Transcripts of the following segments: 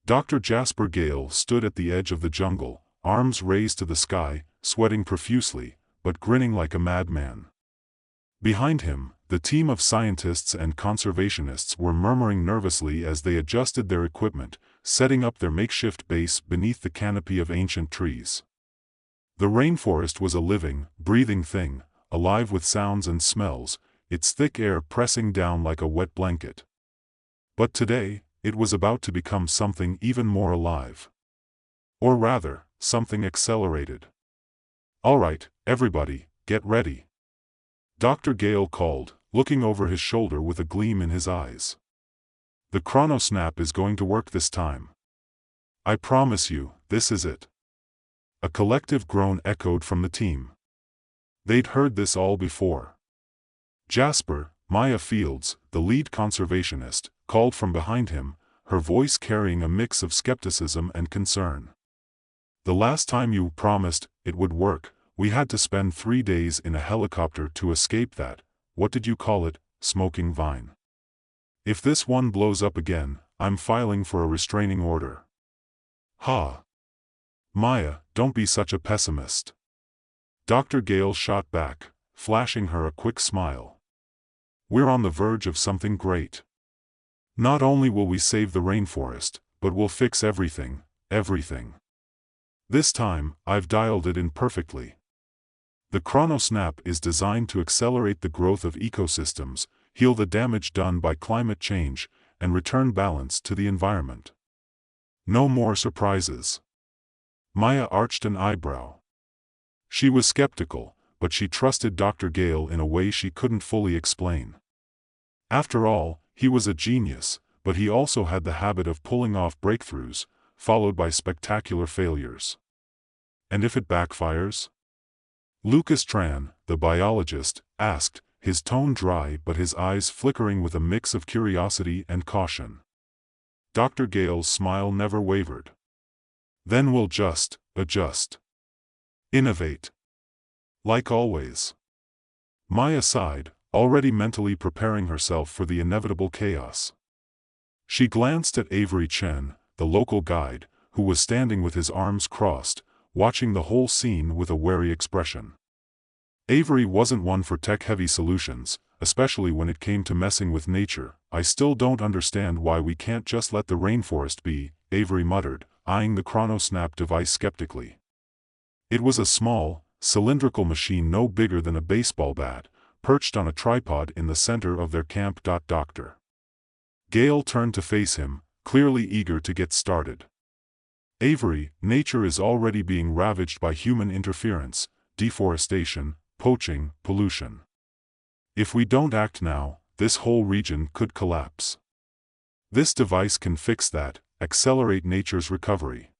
Dr. Jasper Gale stood at the edge of the jungle, arms raised to the sky, sweating profusely, but grinning like a madman. Behind him, the team of scientists and conservationists were murmuring nervously as they adjusted their equipment, setting up their makeshift base beneath the canopy of ancient trees. The rainforest was a living, breathing thing, alive with sounds and smells, its thick air pressing down like a wet blanket. But today, it was about to become something even more alive. Or rather, something accelerated. "All right, everybody, get ready," Dr. Gale called, looking over his shoulder with a gleam in his eyes. "The chronosnap is going to work this time. I promise you, this is it." A collective groan echoed from the team. They'd heard this all before. Jasper, Maya Fields, the lead conservationist, called from behind him, her voice carrying a mix of skepticism and concern. "The last time you promised it would work, we had to spend 3 days in a helicopter to escape that, what did you call it, smoking vine. If this one blows up again, I'm filing for a restraining order." "Ha! Maya, don't be such a pessimist," Dr. Gale shot back, flashing her a quick smile. "We're on the verge of something great. Not only will we save the rainforest, but we'll fix everything, everything. This time, I've dialed it in perfectly. The chronosnap is designed to accelerate the growth of ecosystems, heal the damage done by climate change, and return balance to the environment. No more surprises." Maya arched an eyebrow. She was skeptical, but she trusted Dr. Gale in a way she couldn't fully explain. After all, he was a genius, but he also had the habit of pulling off breakthroughs, followed by spectacular failures. And if it backfires? Lucas Tran, the biologist, asked, his tone dry but his eyes flickering with a mix of curiosity and caution. Dr. Gale's smile never wavered. "Then we'll just adjust. Innovate. Like always." Maya sighed, already mentally preparing herself for the inevitable chaos. She glanced at Avery Chen, the local guide, who was standing with his arms crossed, watching the whole scene with a wary expression. Avery wasn't one for tech-heavy solutions, especially when it came to messing with nature. "I still don't understand why we can't just let the rainforest be," Avery muttered, eyeing the chronosnap device skeptically. It was a small, cylindrical machine no bigger than a baseball bat, perched on a tripod in the center of their camp. Dr. Gale turned to face him, clearly eager to get started. "Avery, nature is already being ravaged by human interference, deforestation, poaching, pollution. If we don't act now, this whole region could collapse. This device can fix that, accelerate nature's recovery.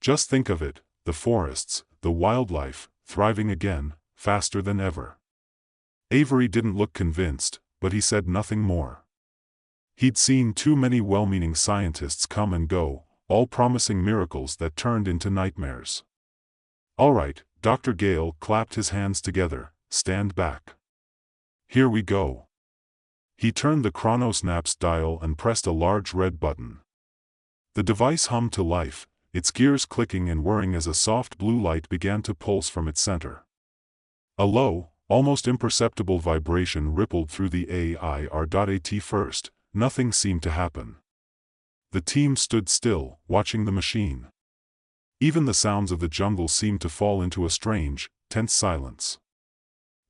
Just think of it, the forests, the wildlife, thriving again, faster than ever." Avery didn't look convinced, but he said nothing more. He'd seen too many well-meaning scientists come and go, all promising miracles that turned into nightmares. "All right," Dr. Gale clapped his hands together, "stand back. Here we go." He turned the chronosnap's dial and pressed a large red button. The device hummed to life, its gears clicking and whirring as a soft blue light began to pulse from its center. A low, almost imperceptible vibration rippled through the AIR. At first, nothing seemed to happen. The team stood still, watching the machine. Even the sounds of the jungle seemed to fall into a strange, tense silence.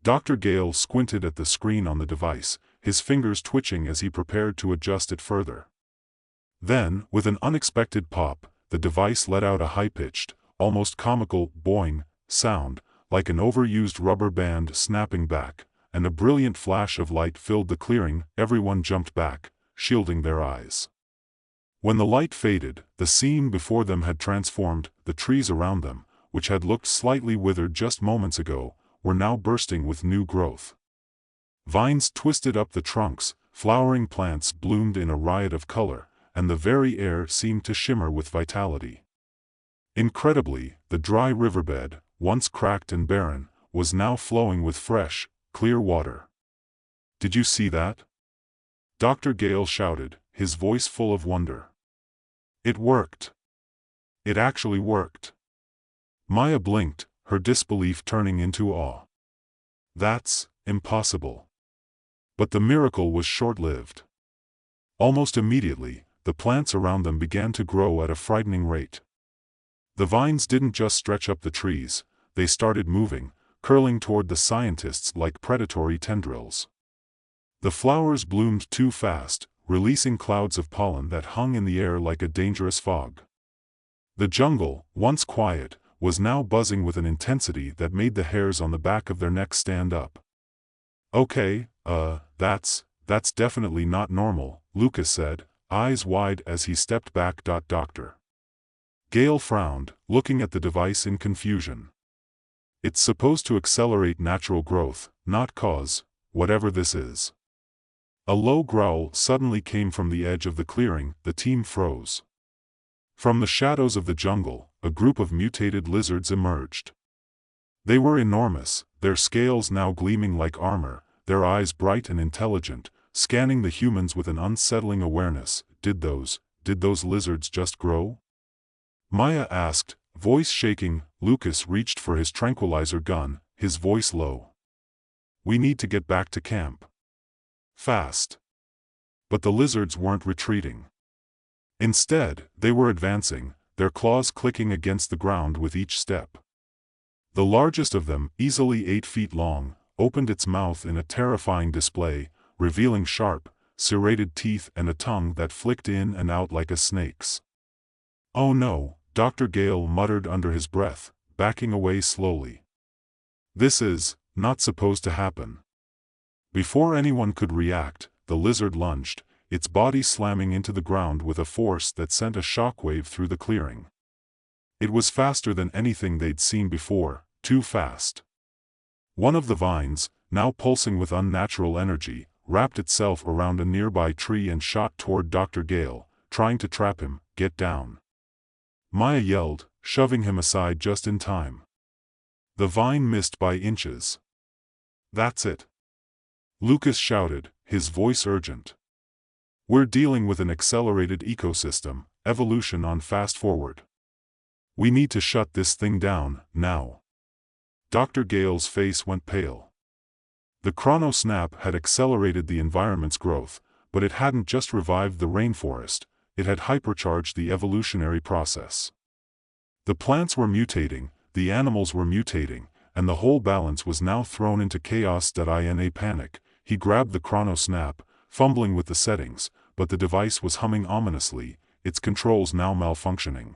Dr. Gale squinted at the screen on the device, his fingers twitching as he prepared to adjust it further. Then, with an unexpected pop, the device let out a high-pitched, almost comical, boing sound, like an overused rubber band snapping back, and a brilliant flash of light filled the clearing. Everyone jumped back, shielding their eyes. When the light faded, the scene before them had transformed. The trees around them, which had looked slightly withered just moments ago, were now bursting with new growth. Vines twisted up the trunks, flowering plants bloomed in a riot of color, and the very air seemed to shimmer with vitality. Incredibly, the dry riverbed, once cracked and barren, was now flowing with fresh, clear water. "Did you see that?" Dr. Gale shouted, his voice full of wonder. It worked. It actually worked. Maya blinked, her disbelief turning into awe. That's impossible. But the miracle was short-lived. Almost immediately, the plants around them began to grow at a frightening rate. The vines didn't just stretch up the trees, they started moving, curling toward the scientists like predatory tendrils. The flowers bloomed too fast, releasing clouds of pollen that hung in the air like a dangerous fog. The jungle, once quiet, was now buzzing with an intensity that made the hairs on the back of their necks stand up. Okay, that's definitely not normal, Lucas said, eyes wide as he stepped back. Dr. Gale frowned, looking at the device in confusion. It's supposed to accelerate natural growth, not cause, whatever this is. A low growl suddenly came from the edge of the clearing. The team froze. From the shadows of the jungle, a group of mutated lizards emerged. They were enormous, their scales now gleaming like armor, their eyes bright and intelligent, scanning the humans with an unsettling awareness. Did those lizards just grow? Maya asked, voice shaking. Lucas reached for his tranquilizer gun, his voice low. We need to get back to camp. Fast. But the lizards weren't retreating. Instead, they were advancing, their claws clicking against the ground with each step. The largest of them, easily 8 feet long, opened its mouth in a terrifying display, revealing sharp, serrated teeth and a tongue that flicked in and out like a snake's. Oh no, Dr. Gale muttered under his breath, backing away slowly. This is not supposed to happen. Before anyone could react, the lizard lunged, its body slamming into the ground with a force that sent a shockwave through the clearing. It was faster than anything they'd seen before, too fast. One of the vines, now pulsing with unnatural energy, wrapped itself around a nearby tree and shot toward Dr. Gale, trying to trap him. Get down. Maya yelled, shoving him aside just in time. The vine missed by inches. That's it. Lucas shouted, his voice urgent. We're dealing with an accelerated ecosystem, evolution on fast forward. We need to shut this thing down, now. Dr. Gale's face went pale. The chrono snap had accelerated the environment's growth, but it hadn't just revived the rainforest, it had hypercharged the evolutionary process. The plants were mutating, the animals were mutating, and the whole balance was now thrown into chaos. In a panic, he grabbed the chrono snap, fumbling with the settings, but the device was humming ominously, its controls now malfunctioning.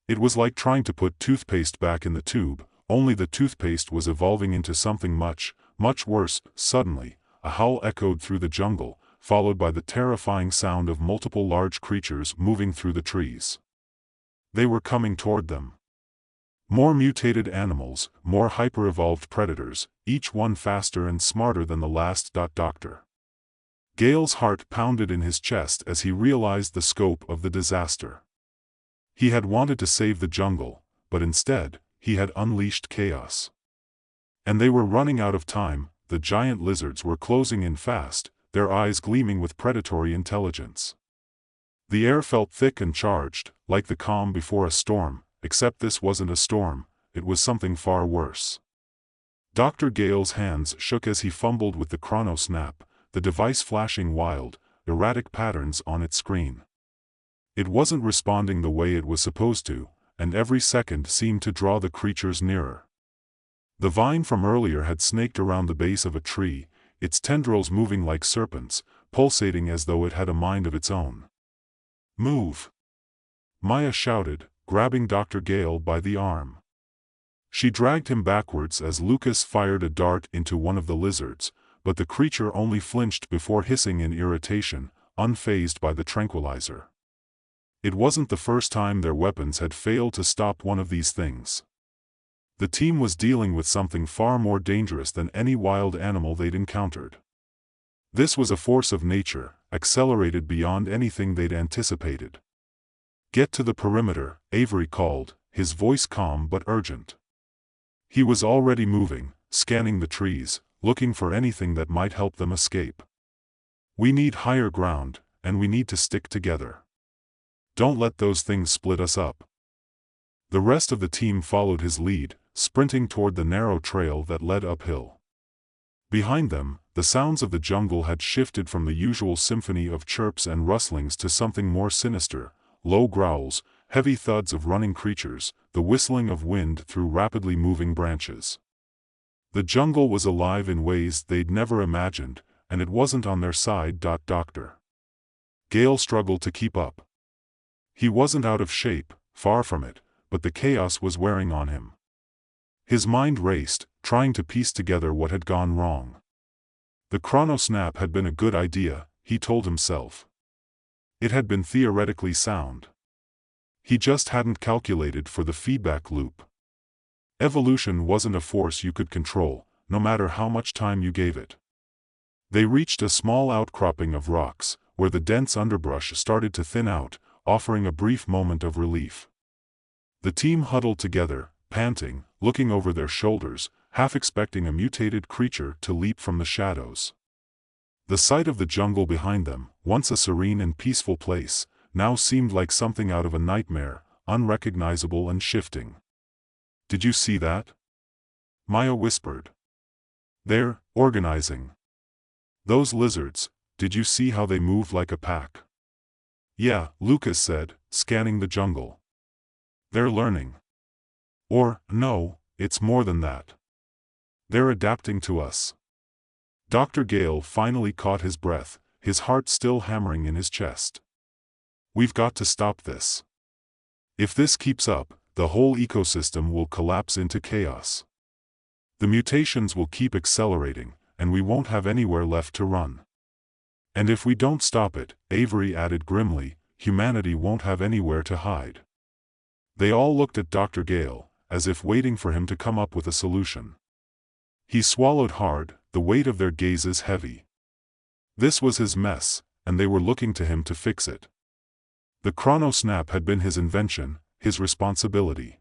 It was like trying to put toothpaste back in the tube, only the toothpaste was evolving into something much, much worse. Suddenly, a howl echoed through the jungle, followed by the terrifying sound of multiple large creatures moving through the trees. They were coming toward them. More mutated animals, more hyper-evolved predators, each one faster and smarter than the last. Dr. Gale's heart pounded in his chest as he realized the scope of the disaster. He had wanted to save the jungle, but instead, he had unleashed chaos. And they were running out of time. The giant lizards were closing in fast, their eyes gleaming with predatory intelligence. The air felt thick and charged, like the calm before a storm, except this wasn't a storm, it was something far worse. Dr. Gale's hands shook as he fumbled with the chrono snap, the device flashing wild, erratic patterns on its screen. It wasn't responding the way it was supposed to, and every second seemed to draw the creatures nearer. The vine from earlier had snaked around the base of a tree, its tendrils moving like serpents, pulsating as though it had a mind of its own. Move! Maya shouted, grabbing Dr. Gale by the arm. She dragged him backwards as Lucas fired a dart into one of the lizards, but the creature only flinched before hissing in irritation, unfazed by the tranquilizer. It wasn't the first time their weapons had failed to stop one of these things. The team was dealing with something far more dangerous than any wild animal they'd encountered. This was a force of nature, accelerated beyond anything they'd anticipated. Get to the perimeter, Avery called, his voice calm but urgent. He was already moving, scanning the trees, looking for anything that might help them escape. We need higher ground, and we need to stick together. Don't let those things split us up. The rest of the team followed his lead, sprinting toward the narrow trail that led uphill. Behind them, the sounds of the jungle had shifted from the usual symphony of chirps and rustlings to something more sinister: low growls, heavy thuds of running creatures, the whistling of wind through rapidly moving branches. The jungle was alive in ways they'd never imagined, and it wasn't on their side. Dr. Gale struggled to keep up. He wasn't out of shape, far from it, but the chaos was wearing on him. His mind raced, trying to piece together what had gone wrong. The chronosnap had been a good idea, he told himself. It had been theoretically sound. He just hadn't calculated for the feedback loop. Evolution wasn't a force you could control, no matter how much time you gave it. They reached a small outcropping of rocks, where the dense underbrush started to thin out, offering a brief moment of relief. The team huddled together, panting, looking over their shoulders, half expecting a mutated creature to leap from the shadows. The sight of the jungle behind them, once a serene and peaceful place, now seemed like something out of a nightmare, unrecognizable and shifting. "Did you see that?" Maya whispered. "They're organizing. Those lizards, did you see how they move like a pack?" "Yeah," Lucas said, scanning the jungle. "They're learning. Or, no, it's more than that. They're adapting to us." Dr. Gale finally caught his breath, his heart still hammering in his chest. "We've got to stop this. If this keeps up, the whole ecosystem will collapse into chaos. The mutations will keep accelerating, and we won't have anywhere left to run. And if we don't stop it," Avery added grimly, "humanity won't have anywhere to hide." They all looked at Dr. Gale, as if waiting for him to come up with a solution. He swallowed hard, the weight of their gazes heavy. This was his mess, and they were looking to him to fix it. The chronosnap had been his invention, his responsibility.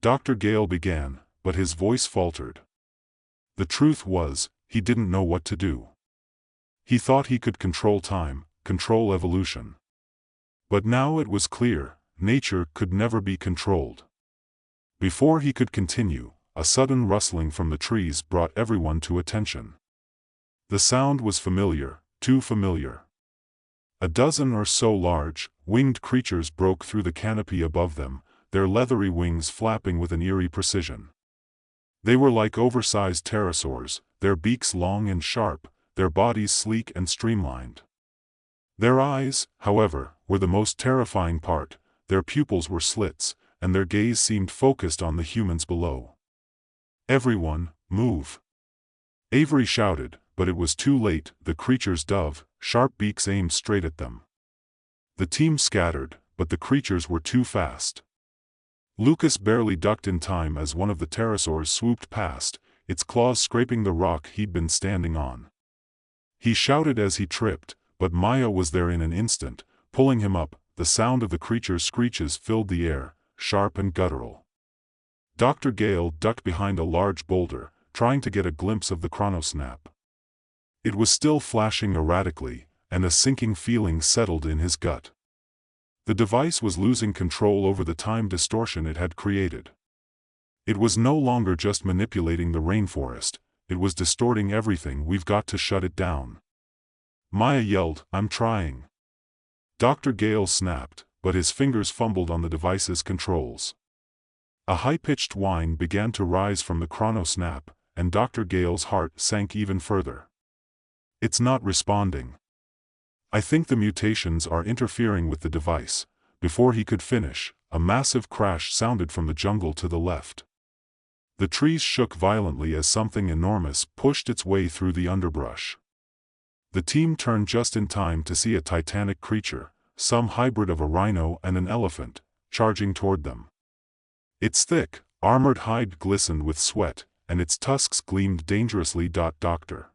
Dr. Gale began, but his voice faltered. The truth was, he didn't know what to do. He thought he could control time, control evolution. But now it was clear, nature could never be controlled. Before he could continue, a sudden rustling from the trees brought everyone to attention. The sound was familiar, too familiar. A dozen or so large, winged creatures broke through the canopy above them, their leathery wings flapping with an eerie precision. They were like oversized pterosaurs, their beaks long and sharp, their bodies sleek and streamlined. Their eyes, however, were the most terrifying part. Their pupils were slits, and their gaze seemed focused on the humans below. "Everyone, move!" Avery shouted, but it was too late. The creatures' sharp beaks aimed straight at them. The team scattered, but the creatures were too fast. Lucas barely ducked in time as one of the pterosaurs swooped past, its claws scraping the rock he'd been standing on. He shouted as he tripped, but Maya was there in an instant, pulling him up. The sound of the creature's screeches filled the air, sharp and guttural. Dr. Gale ducked behind a large boulder, trying to get a glimpse of the chronosnap. It was still flashing erratically, and a sinking feeling settled in his gut. The device was losing control over the time distortion it had created. It was no longer just manipulating the rainforest, it was distorting everything. "We've got to shut it down." Maya yelled, "I'm trying." Dr. Gale snapped, but his fingers fumbled on the device's controls. A high-pitched whine began to rise from the chronosnap, and Dr. Gale's heart sank even further. "It's not responding. I think the mutations are interfering with the device." Before he could finish, a massive crash sounded from the jungle to the left. The trees shook violently as something enormous pushed its way through the underbrush. The team turned just in time to see a titanic creature, some hybrid of a rhino and an elephant, charging toward them. Its thick, armored hide glistened with sweat, and its tusks gleamed dangerously. Dr.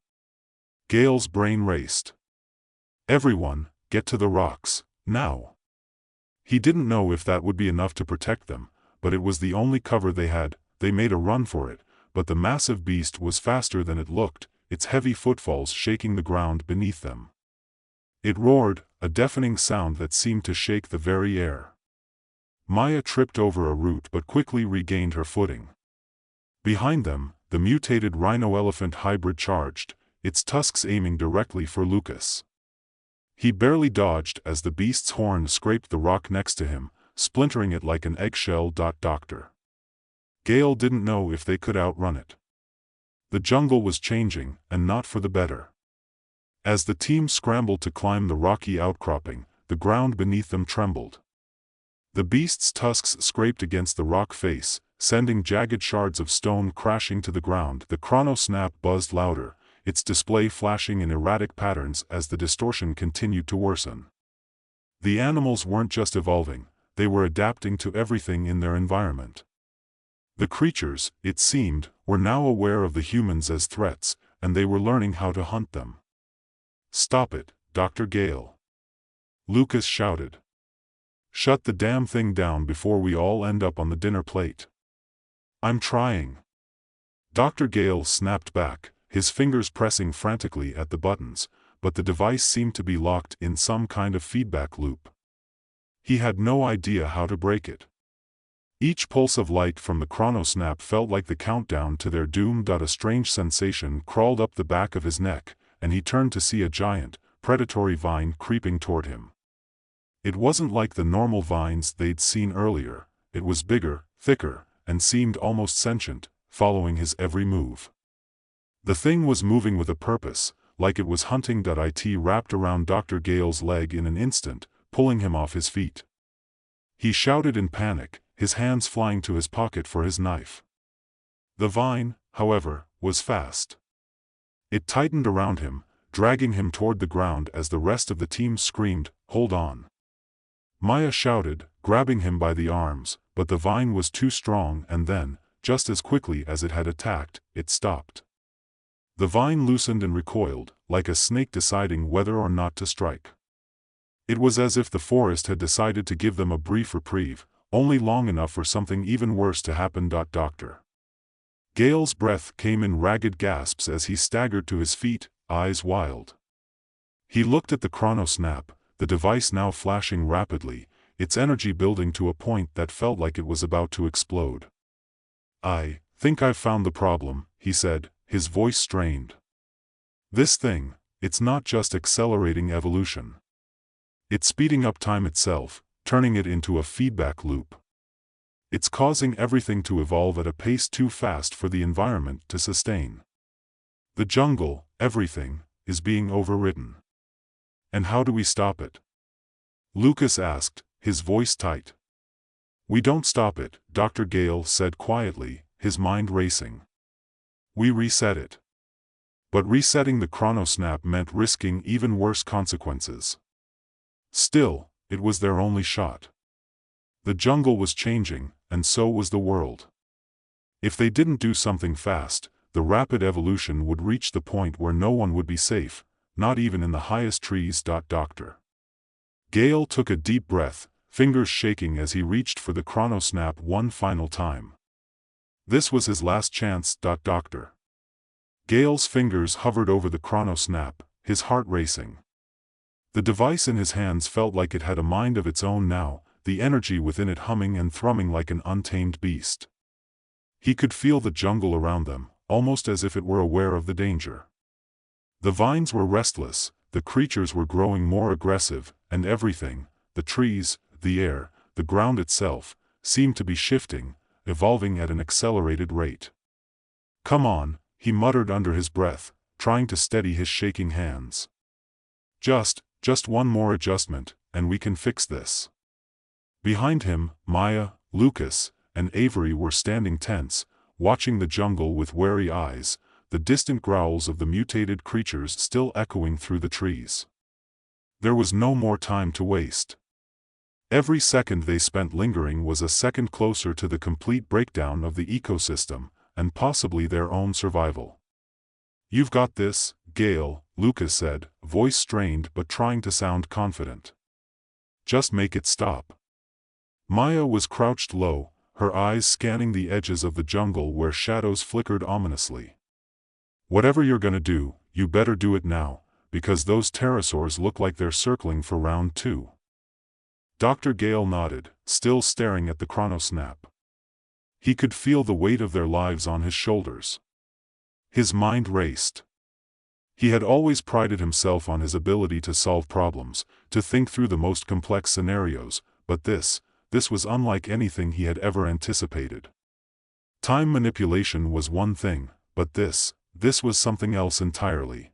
Gale's brain raced. "Everyone, get to the rocks, now." He didn't know if that would be enough to protect them, but it was the only cover they had. They made a run for it, but the massive beast was faster than it looked, its heavy footfalls shaking the ground beneath them. It roared, a deafening sound that seemed to shake the very air. Maya tripped over a root but quickly regained her footing. Behind them, the mutated rhino-elephant hybrid charged, its tusks aiming directly for Lucas. He barely dodged as the beast's horn scraped the rock next to him, splintering it like an eggshell. Doctor Gale didn't know if they could outrun it. The jungle was changing, and not for the better. As the team scrambled to climb the rocky outcropping, the ground beneath them trembled. The beast's tusks scraped against the rock face, sending jagged shards of stone crashing to the ground. The chrono-snap buzzed louder, its display flashing in erratic patterns as the distortion continued to worsen. The animals weren't just evolving, they were adapting to everything in their environment. The creatures, it seemed, were now aware of the humans as threats, and they were learning how to hunt them. "Stop it, Dr. Gale!" Lucas shouted. "Shut the damn thing down before we all end up on the dinner plate." "I'm trying." Dr. Gale snapped back, his fingers pressing frantically at the buttons, but the device seemed to be locked in some kind of feedback loop. He had no idea how to break it. Each pulse of light from the chrono-snap felt like the countdown to their doom. A strange sensation crawled up the back of his neck, and he turned to see a giant, predatory vine creeping toward him. It wasn't like the normal vines they'd seen earlier, it was bigger, thicker, and seemed almost sentient, following his every move. The thing was moving with a purpose, like it was hunting. It wrapped around Dr. Gale's leg in an instant, pulling him off his feet. He shouted in panic, his hands flying to his pocket for his knife. The vine, however, was fast. It tightened around him, dragging him toward the ground as the rest of the team screamed, "Hold on!" Maya shouted, grabbing him by the arms, but the vine was too strong, and then, just as quickly as it had attacked, it stopped. The vine loosened and recoiled, like a snake deciding whether or not to strike. It was as if the forest had decided to give them a brief reprieve, only long enough for something even worse to happen. Dr. Gale's breath came in ragged gasps as he staggered to his feet, eyes wild. He looked at the chrono-snap, the device now flashing rapidly, its energy building to a point that felt like it was about to explode. "I think I've found the problem," he said, his voice strained. "This thing, it's not just accelerating evolution. It's speeding up time itself, turning it into a feedback loop. It's causing everything to evolve at a pace too fast for the environment to sustain. The jungle, everything, is being overridden. And how do we stop it?" Lucas asked, his voice tight. "We don't stop it," Dr. Gale said quietly, his mind racing. "We reset it." But resetting the chrono-snap meant risking even worse consequences. Still, it was their only shot. The jungle was changing, and so was the world. If they didn't do something fast, the rapid evolution would reach the point where no one would be safe, not even in the highest trees. Dr. Gale took a deep breath, fingers shaking as he reached for the chrono-snap one final time. This was his last chance. Dr. Gale's fingers hovered over the chrono-snap, his heart racing. The device in his hands felt like it had a mind of its own now, the energy within it humming and thrumming like an untamed beast. He could feel the jungle around them, almost as if it were aware of the danger. The vines were restless, the creatures were growing more aggressive, and everything, the trees, the air, the ground itself, seemed to be shifting, evolving at an accelerated rate. "Come on," he muttered under his breath, trying to steady his shaking hands. Just one more adjustment, and we can fix this." Behind him, Maya, Lucas, and Avery were standing tense, watching the jungle with wary eyes, the distant growls of the mutated creatures still echoing through the trees. There was no more time to waste. Every second they spent lingering was a second closer to the complete breakdown of the ecosystem, and possibly their own survival. "You've got this, Gale," Lucas said, voice strained but trying to sound confident. "Just make it stop." Maya was crouched low, her eyes scanning the edges of the jungle where shadows flickered ominously. "Whatever you're gonna do, you better do it now," because those pterosaurs look like they're circling for round 2. Dr. Gale nodded, still staring at the chronosnap. He could feel the weight of their lives on his shoulders. His mind raced. He had always prided himself on his ability to solve problems, to think through the most complex scenarios, but this was unlike anything he had ever anticipated. Time manipulation was one thing, but this was something else entirely.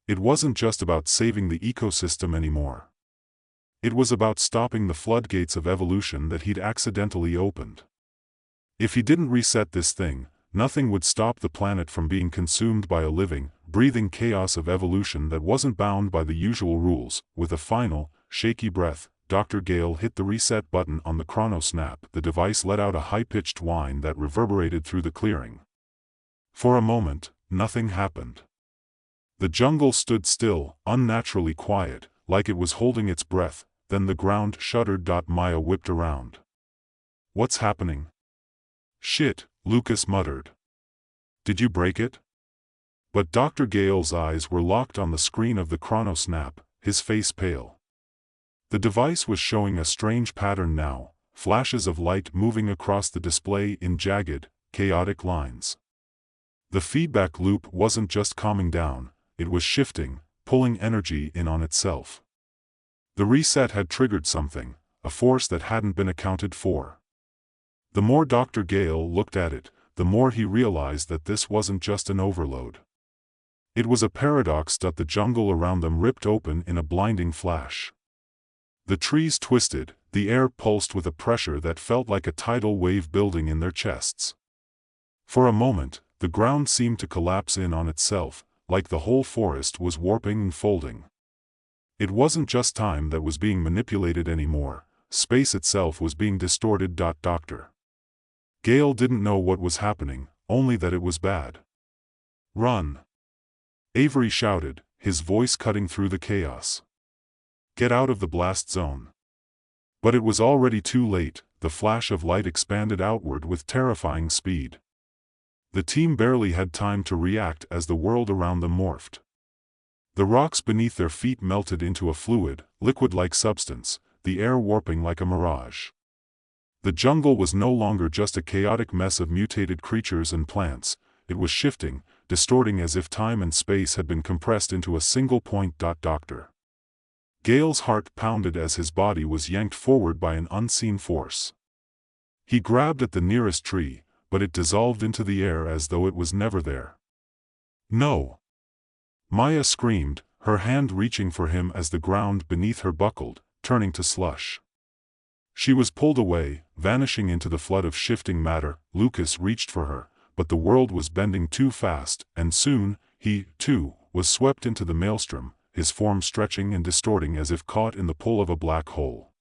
It wasn't just about saving the ecosystem anymore. It was about stopping the floodgates of evolution that he'd accidentally opened. If he didn't reset this thing, nothing would stop the planet from being consumed by a living, breathing chaos of evolution that wasn't bound by the usual rules. With a final, shaky breath, Dr. Gale hit the reset button on the chronosnap. The device let out a high-pitched whine that reverberated through the clearing. For a moment, nothing happened. The jungle stood still, unnaturally quiet, like it was holding its breath. Then the ground shuddered. Maya whipped around. "What's happening?" "Shit," Lucas muttered. "Did you break it?" But Dr. Gale's eyes were locked on the screen of the chronosnap, his face pale. The device was showing a strange pattern now, flashes of light moving across the display in jagged, chaotic lines. The feedback loop wasn't just calming down, it was shifting, pulling energy in on itself. The reset had triggered something, a force that hadn't been accounted for. The more Dr. Gale looked at it, the more he realized that this wasn't just an overload. It was a paradox. The jungle around them ripped open in a blinding flash. The trees twisted, the air pulsed with a pressure that felt like a tidal wave building in their chests. For a moment, the ground seemed to collapse in on itself, like the whole forest was warping and folding. It wasn't just time that was being manipulated anymore, space itself was being distorted. Dr. Gale didn't know what was happening, only that it was bad. "Run!" Avery shouted, his voice cutting through the chaos. "Get out of the blast zone." But it was already too late. The flash of light expanded outward with terrifying speed. The team barely had time to react as the world around them morphed. The rocks beneath their feet melted into a fluid, liquid-like substance, the air warping like a mirage. The jungle was no longer just a chaotic mess of mutated creatures and plants, it was shifting, distorting as if time and space had been compressed into a single point. Dr. Gale's heart pounded as his body was yanked forward by an unseen force. He grabbed at the nearest tree, but it dissolved into the air as though it was never there. "No!" Maya screamed, her hand reaching for him as the ground beneath her buckled, turning to slush. She was pulled away, vanishing into the flood of shifting matter. Lucas reached for her, but the world was bending too fast, and soon, he, too, was swept into the maelstrom, his form stretching and distorting as if caught in the pull of a black hole.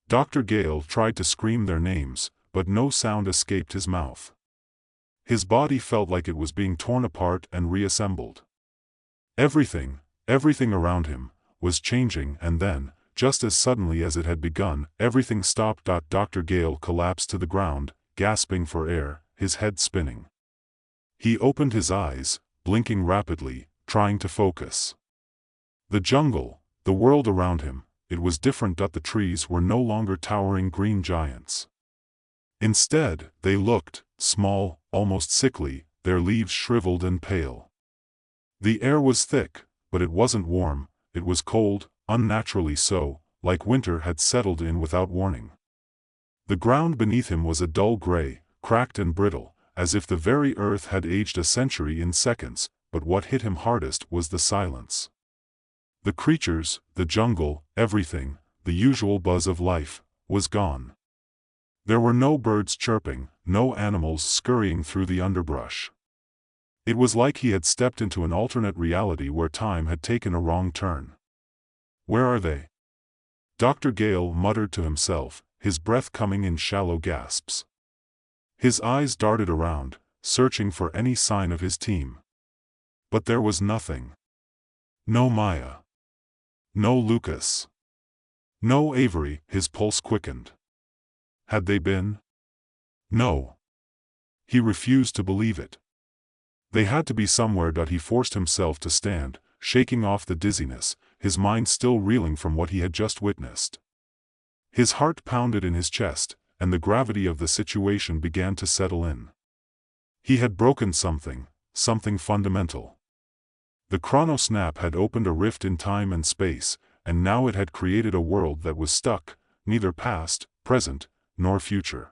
Dr. Gale tried to scream their names, but no sound escaped his mouth. His body felt like it was being torn apart and reassembled. Everything around him, was changing, and then, just as suddenly as it had begun, everything stopped. Dr. Gale collapsed to the ground, gasping for air, his head spinning. He opened his eyes, blinking rapidly, trying to focus. The jungle, the world around him, it was different. The trees were no longer towering green giants. Instead, they looked small, almost sickly, their leaves shriveled and pale. The air was thick, but it wasn't warm, it was cold, unnaturally so, like winter had settled in without warning. The ground beneath him was a dull gray, cracked and brittle, as if the very earth had aged a century in seconds, but what hit him hardest was the silence. The creatures, the jungle, everything, the usual buzz of life, was gone. There were no birds chirping, no animals scurrying through the underbrush. It was like he had stepped into an alternate reality where time had taken a wrong turn. "Where are they?" Dr. Gale muttered to himself, his breath coming in shallow gasps. His eyes darted around, searching for any sign of his team. But there was nothing. No Maya. No Lucas. No Avery. His pulse quickened. Had they been? No. He refused to believe it. They had to be somewhere. He forced himself to stand, shaking off the dizziness, his mind still reeling from what he had just witnessed. His heart pounded in his chest, and the gravity of the situation began to settle in. He had broken something fundamental. The chrono-snap had opened a rift in time and space, and now it had created a world that was stuck, neither past, present, nor future.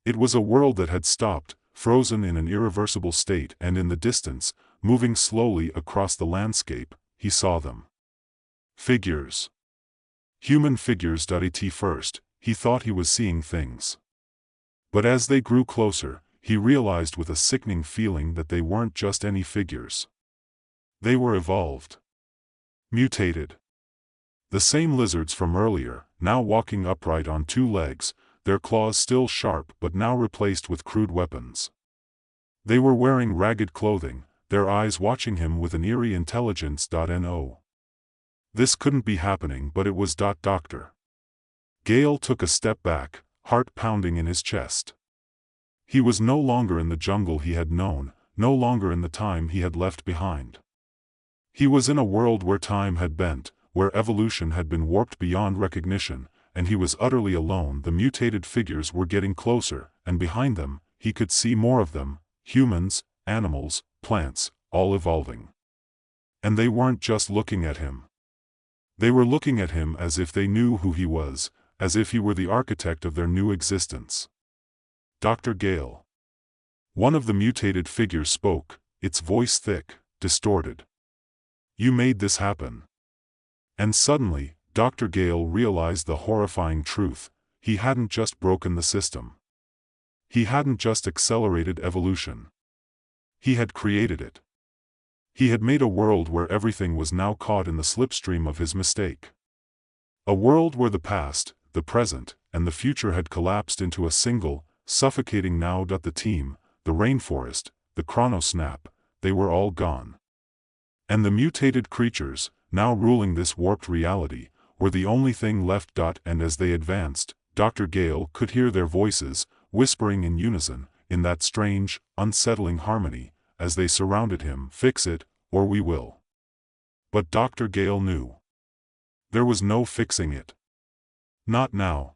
It was a world that had stopped, frozen in an irreversible state, and in the distance, moving slowly across the landscape, he saw them. Figures. Human figures. At first, he thought he was seeing things. But as they grew closer, he realized with a sickening feeling that they weren't just any figures. They were evolved. Mutated. The same lizards from earlier, now walking upright on two legs, their claws still sharp but now replaced with crude weapons. They were wearing ragged clothing, their eyes watching him with an eerie intelligence. No. This couldn't be happening, but it was. Dr. Gale took a step back, heart pounding in his chest. He was no longer in the jungle he had known, no longer in the time he had left behind. He was in a world where time had bent, where evolution had been warped beyond recognition, and he was utterly alone. The mutated figures were getting closer, and behind them, he could see more of them, humans, animals, plants, all evolving. And they weren't just looking at him. They were looking at him as if they knew who he was, as if he were the architect of their new existence. Dr. Gale. One of the mutated figures spoke, its voice thick, distorted. You made this happen. And suddenly, Dr. Gale realized the horrifying truth: he hadn't just broken the system. He hadn't just accelerated evolution. He had created it. He had made a world where everything was now caught in the slipstream of his mistake. A world where the past, the present, and the future had collapsed into a single, suffocating now. The team, the rainforest, the chrono-snap, they were all gone. And the mutated creatures, now ruling this warped reality, were the only thing left. And as they advanced, Dr. Gale could hear their voices, whispering in unison, in that strange, unsettling harmony, as they surrounded him: fix it, or we will. But Dr. Gale knew. There was no fixing it. Not now.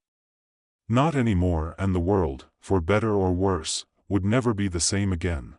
Not anymore, and the world, for better or worse, would never be the same again.